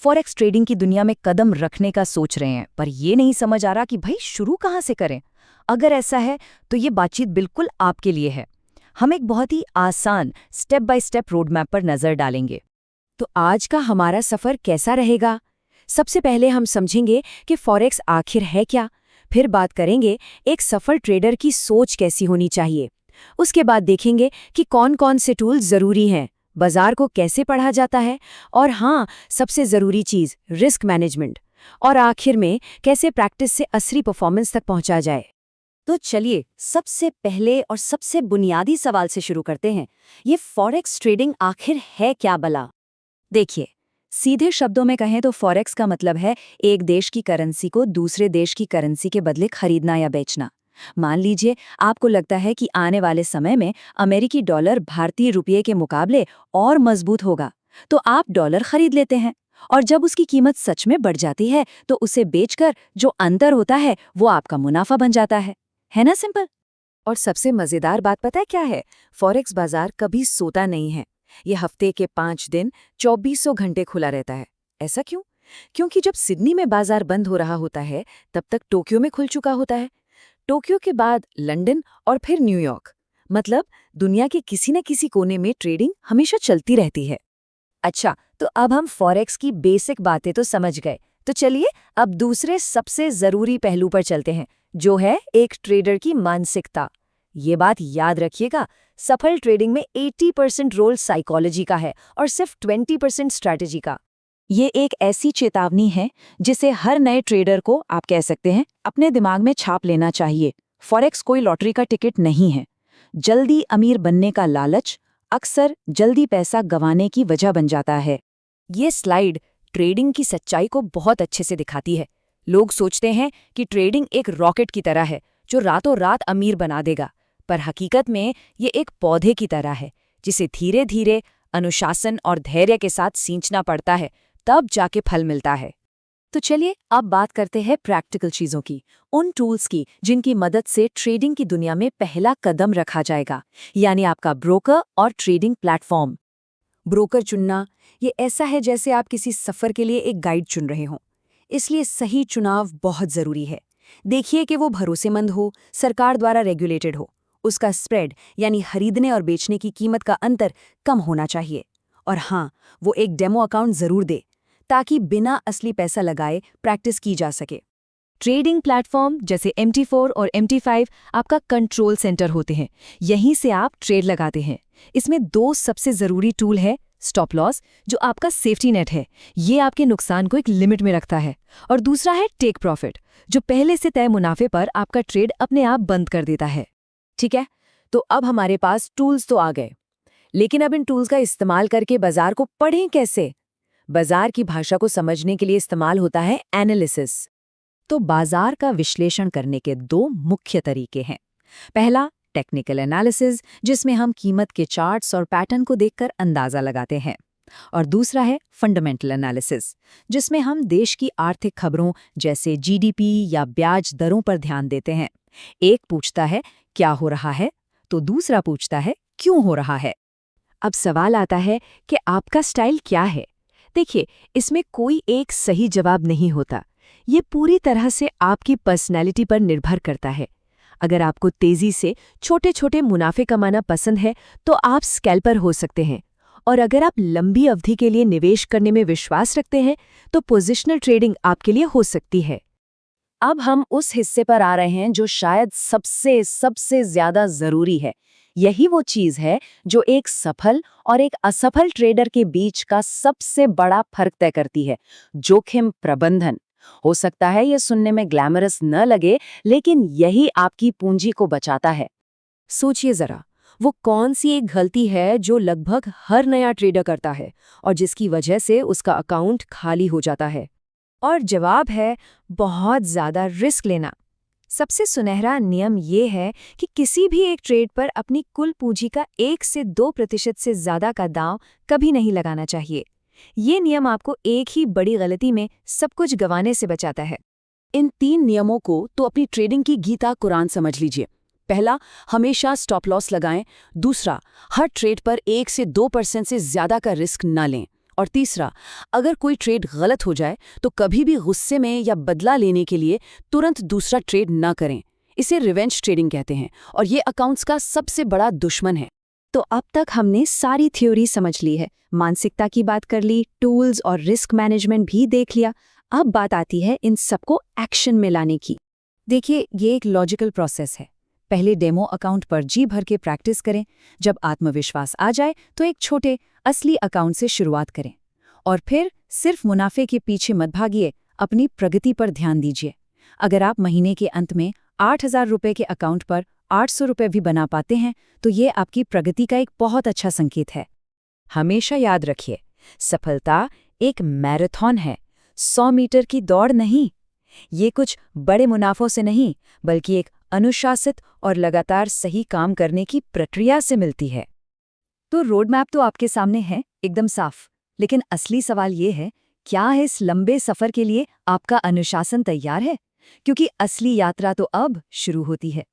Forex trading की दुनिया में कदम रखने का सोच रहे हैं, पर ये नहीं समझ आ रहा कि भाई शुरू कहाँ से करें। अगर ऐसा है तो ये बातचीत बिल्कुल आपके लिए है। हम एक बहुत ही आसान step by step road map पर नजर डालेंगे। तो आज का हमारा सफर कैसा रहेगा? सबसे पहले हम समझेंगे कि फॉरेक्स आखिर है क्या। फिर बात करेंगे एक सफल ट्रेडर की सोच कैसी होनी चाहिए। उसके बाद देखेंगे कि कौन कौन से टूल्स ज़रूरी हैं, बाजार को कैसे पढ़ा जाता है, और हाँ, सबसे ज़रूरी चीज़ रिस्क मैनेजमेंट। और आखिर में कैसे प्रैक्टिस से असली परफॉर्मेंस तक पहुंचा जाए। तो चलिए सबसे पहले और सबसे बुनियादी सवाल से शुरू करते हैं। ये फॉरेक्स ट्रेडिंग आखिर है क्या भला? देखिए, सीधे शब्दों में कहें तो फॉरेक्स का मतलब है एक देश की करेंसी को दूसरे देश की करेंसी के बदले खरीदना या बेचना। मान लीजिए आपको लगता है कि आने वाले समय में अमेरिकी डॉलर भारतीय रुपये के मुकाबले और मजबूत होगा, तो आप डॉलर खरीद लेते हैं। और जब उसकी कीमत सच में बढ़ जाती है तो उसे बेचकर जो अंतर होता है वो आपका मुनाफा बन जाता है ना? सिंपल। और सबसे मज़ेदार बात पता है क्या है? फॉरेक्स बाजार कभी सोता नहीं है। ये हफ्ते के 5 दिन 2400 घंटे खुला रहता है। ऐसा क्यों? क्योंकि जब सिडनी में बाजार बंद हो रहा होता है तब तक टोक्यो में खुल चुका होता है। टोक्यो के बाद लंदन और फिर न्यूयॉर्क। मतलब दुनिया के किसी न किसी कोने में ट्रेडिंग हमेशा चलती रहती है। अच्छा, तो अब हम फॉरेक्स की बेसिक बातें तो समझ गए। तो चलिए अब दूसरे सबसे जरूरी पहलू पर चलते हैं, जो है एक ट्रेडर की मानसिकता। ये बात याद रखिएगा, सफल ट्रेडिंग में 80% रोल साइकोलॉजी का है और सिर्फ 20% स्ट्रैटेजी का। ये एक ऐसी चेतावनी है जिसे हर नए ट्रेडर को, आप कह सकते हैं, अपने दिमाग में छाप लेना चाहिए। फॉरेक्स कोई लॉटरी का टिकट नहीं है। जल्दी अमीर बनने का लालच अक्सर जल्दी पैसा गंवाने की वजह बन जाता है। ये स्लाइड ट्रेडिंग की सच्चाई को बहुत अच्छे से दिखाती है। लोग सोचते हैं कि ट्रेडिंग एक रॉकेट की तरह है जो रातों रात अमीर बना देगा, पर हकीकत में ये एक पौधे की तरह है जिसे धीरे धीरे अनुशासन और धैर्य के साथ सींचना पड़ता है, तब जाके फल मिलता है। तो चलिए अब बात करते हैं प्रैक्टिकल चीज़ों की, उन टूल्स की जिनकी मदद से ट्रेडिंग की दुनिया में पहला कदम रखा जाएगा, यानी आपका ब्रोकर और ट्रेडिंग प्लेटफॉर्म। ब्रोकर चुनना ये ऐसा है जैसे आप किसी सफ़र के लिए एक गाइड चुन रहे हों। इसलिए सही चुनाव बहुत ज़रूरी है। देखिए कि वो भरोसेमंद हो, सरकार द्वारा रेगुलेटेड हो, उसका स्प्रेड यानी खरीदने और बेचने की कीमत का अंतर कम होना चाहिए, और हाँ, वो एक डेमो अकाउंट ज़रूर दे ताकि बिना असली पैसा लगाए प्रैक्टिस की जा सके। ट्रेडिंग प्लेटफॉर्म जैसे MT4 और MT5 आपका कंट्रोल सेंटर होते हैं। यहीं से आप ट्रेड लगाते हैं। इसमें दो सबसे ज़रूरी टूल है, स्टॉप लॉस जो आपका सेफ्टी नेट है, ये आपके नुकसान को एक लिमिट में रखता है, और दूसरा है टेक प्रॉफिट जो पहले से तय मुनाफे पर आपका ट्रेड अपने आप बंद कर देता है। ठीक है, तो अब हमारे पास टूल्स तो आ गए, लेकिन अब इन टूल्स का इस्तेमाल करके बाजार को पढ़ें कैसे? बाजार की भाषा को समझने के लिए इस्तेमाल होता है एनालिसिस। तो बाजार का विश्लेषण करने के दो मुख्य तरीके हैं। पहला टेक्निकल एनालिसिस, जिसमें हम कीमत के चार्ट्स और पैटर्न को देखकर अंदाजा लगाते हैं, और दूसरा है फंडामेंटल एनालिसिस, जिसमें हम देश की आर्थिक खबरों जैसे GDP या ब्याज दरों पर ध्यान देते हैं। एक पूछता है क्या हो रहा है, तो दूसरा पूछता है क्यों हो रहा है। अब सवाल आता है कि आपका स्टाइल क्या है? देखिए, इसमें कोई एक सही जवाब नहीं होता। ये पूरी तरह से आपकी पर्सनैलिटी पर निर्भर करता है। अगर आपको तेजी से छोटे छोटे मुनाफे कमाना पसंद है तो आप स्कैल्पर हो सकते हैं, और अगर आप लंबी अवधि के लिए निवेश करने में विश्वास रखते हैं तो पोजिशनल ट्रेडिंग आपके लिए हो सकती है। अब हम उस हिस्से पर आ रहे हैं जो शायद सबसे ज्यादा जरूरी है। यही वो चीज है जो एक सफल और एक असफल ट्रेडर के बीच का सबसे बड़ा फर्क तय करती है, जोखिम प्रबंधन। हो सकता है ये सुनने में ग्लैमरस न लगे, लेकिन यही आपकी पूंजी को बचाता है। सोचिए जरा, वो कौन सी एक गलती है जो लगभग हर नया ट्रेडर करता है और जिसकी वजह से उसका अकाउंट खाली हो जाता है? और जवाब है बहुत ज़्यादा रिस्क लेना। सबसे सुनहरा नियम ये है कि किसी भी एक ट्रेड पर अपनी कुल पूंजी का 1 से 2% से ज़्यादा का दांव कभी नहीं लगाना चाहिए। ये नियम आपको एक ही बड़ी गलती में सब कुछ गंवाने से बचाता है। इन 3 नियमों को तो अपनी ट्रेडिंग की गीता कुरान समझ लीजिए। पहला, हमेशा स्टॉप लॉस लगाएं। दूसरा, हर ट्रेड पर 1 से 2% से ज़्यादा का रिस्क न लें। और तीसरा, अगर कोई ट्रेड गलत हो जाए तो कभी भी गुस्से में या बदला लेने के लिए तुरंत दूसरा ट्रेड ना करें। इसे रिवेंज ट्रेडिंग कहते हैं और ये अकाउंट्स का सबसे बड़ा दुश्मन है। तो अब तक हमने सारी थ्योरी समझ ली है, मानसिकता की बात कर ली, टूल्स और रिस्क मैनेजमेंट भी देख लिया। अब बात आती है इन सबको एक्शन में लाने की। देखिए, ये एक लॉजिकल प्रोसेस है। पहले डेमो अकाउंट पर जी भर के प्रैक्टिस करें। जब आत्मविश्वास आ जाए तो एक छोटे असली अकाउंट से शुरुआत करें और फिर सिर्फ मुनाफे के पीछे मत भागिए, अपनी प्रगति पर ध्यान दीजिए। अगर आप महीने के अंत में 8,000 रुपये के अकाउंट पर 800 रुपये भी बना पाते हैं तो ये आपकी प्रगति का एक बहुत अच्छा संकेत है। हमेशा याद रखिए, सफलता एक मैराथन है, 100 मीटर की दौड़ नहीं। ये कुछ बड़े मुनाफों से नहीं, बल्कि एक अनुशासित और लगातार सही काम करने की प्रक्रिया से मिलती है। तो रोड मैप तो आपके सामने है, एकदम साफ। लेकिन असली सवाल ये है, क्या इस लंबे सफर के लिए आपका अनुशासन तैयार है? क्योंकि असली यात्रा तो अब शुरू होती है।